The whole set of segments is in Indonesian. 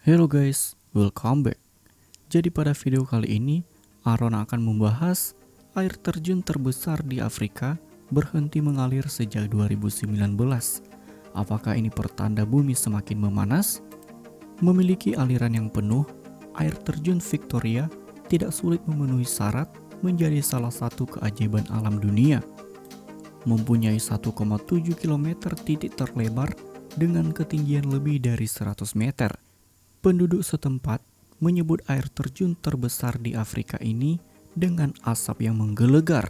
Hello guys, welcome back. Jadi pada video kali ini, Aaron akan membahas air terjun terbesar di Afrika berhenti mengalir sejak 2019. Apakah ini pertanda bumi semakin memanas? Memiliki aliran yang penuh, air terjun Victoria tidak sulit memenuhi syarat menjadi salah satu keajaiban alam dunia. Mempunyai 1,7 km titik terlebar dengan ketinggian lebih dari 100 meter. Penduduk setempat menyebut air terjun terbesar di Afrika ini dengan asap yang menggelegar.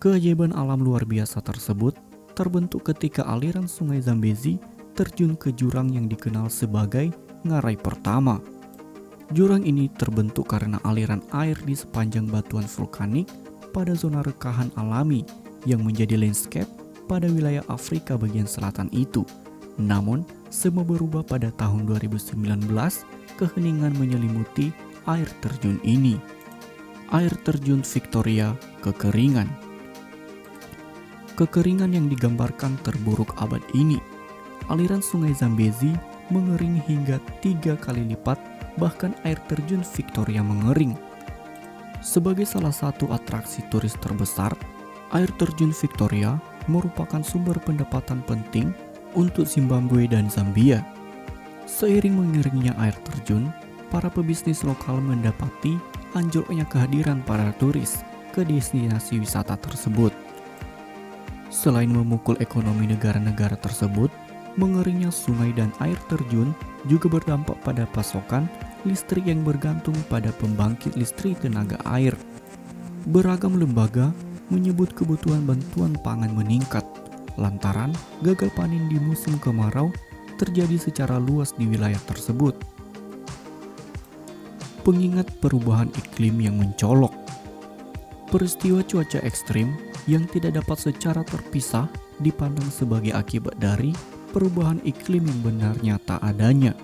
Keajaiban alam luar biasa tersebut terbentuk ketika aliran sungai Zambezi terjun ke jurang yang dikenal sebagai Ngarai Pertama. Jurang ini terbentuk karena aliran air di sepanjang batuan vulkanik pada zona rekahan alami yang menjadi landscape pada wilayah Afrika bagian selatan itu. Namun, semua berubah pada tahun 2019, keheningan menyelimuti air terjun ini. Air terjun Victoria kekeringan. Kekeringan yang digambarkan terburuk abad ini. Aliran sungai Zambezi mengering hingga 3 kali lipat, bahkan air terjun Victoria mengering. Sebagai salah satu atraksi turis terbesar, air terjun Victoria merupakan sumber pendapatan penting untuk Zimbabwe dan Zambia. Seiring mengeringnya air terjun, para pebisnis lokal mendapati anjloknya kehadiran para turis ke destinasi wisata tersebut. Selain memukul ekonomi negara-negara tersebut, mengeringnya sungai dan air terjun juga berdampak pada pasokan listrik yang bergantung pada pembangkit listrik tenaga air. Beragam lembaga menyebut kebutuhan bantuan pangan meningkat lantaran gagal panen di musim kemarau terjadi secara luas di wilayah tersebut. Pengingat perubahan iklim yang mencolok. Peristiwa cuaca ekstrim yang tidak dapat secara terpisah dipandang sebagai akibat dari perubahan iklim yang benar nyata adanya.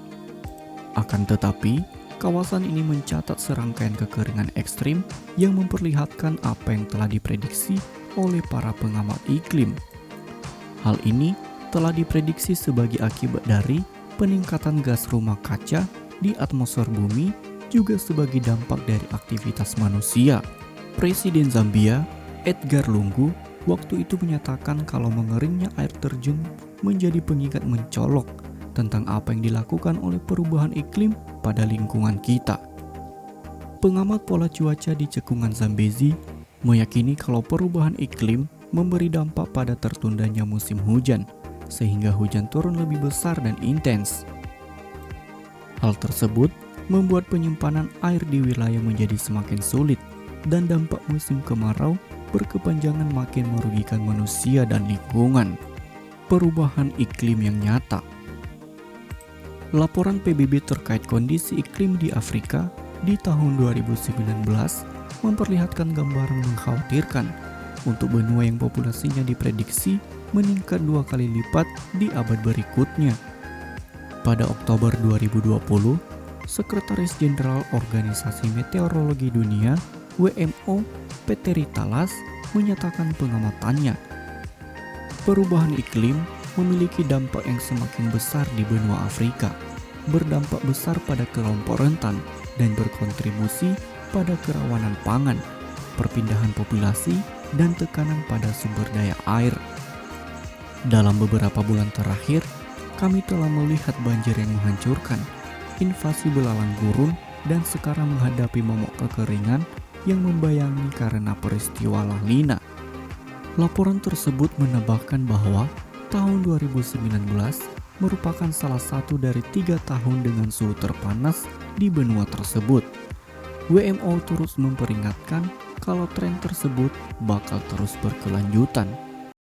Akan tetapi, kawasan ini mencatat serangkaian kekeringan ekstrim yang memperlihatkan apa yang telah diprediksi oleh para pengamat iklim. Hal ini telah diprediksi sebagai akibat dari peningkatan gas rumah kaca di atmosfer bumi, juga sebagai dampak dari aktivitas manusia. Presiden Zambia, Edgar Lungu, waktu itu menyatakan kalau mengeringnya air terjun menjadi pengingat mencolok tentang apa yang dilakukan oleh perubahan iklim pada lingkungan kita. Pengamat pola cuaca di cekungan Zambezi meyakini kalau perubahan iklim memberi dampak pada tertundanya musim hujan, sehingga hujan turun lebih besar dan intens. Hal tersebut membuat penyimpanan air di wilayah menjadi semakin sulit, dan dampak musim kemarau berkepanjangan makin merugikan manusia dan lingkungan. Perubahan iklim yang nyata. Laporan PBB terkait kondisi iklim di Afrika di tahun 2019 memperlihatkan gambaran mengkhawatirkan untuk benua yang populasinya diprediksi meningkat 2 kali lipat di abad berikutnya. Pada Oktober 2020, Sekretaris Jenderal Organisasi Meteorologi Dunia WMO Petteri Talas menyatakan pengamatannya. Perubahan iklim memiliki dampak yang semakin besar di benua Afrika, berdampak besar pada kelompok rentan dan berkontribusi pada kerawanan pangan, perpindahan populasi, dan tekanan pada sumber daya air. Dalam beberapa bulan terakhir, kami telah melihat banjir yang menghancurkan, invasi belalang gurun, dan sekarang menghadapi momok kekeringan yang membayangi karena peristiwa La Nina. Laporan tersebut menambahkan bahwa tahun 2019 merupakan salah satu dari 3 tahun dengan suhu terpanas di benua tersebut. WMO terus memperingatkan kalau tren tersebut bakal terus berkelanjutan.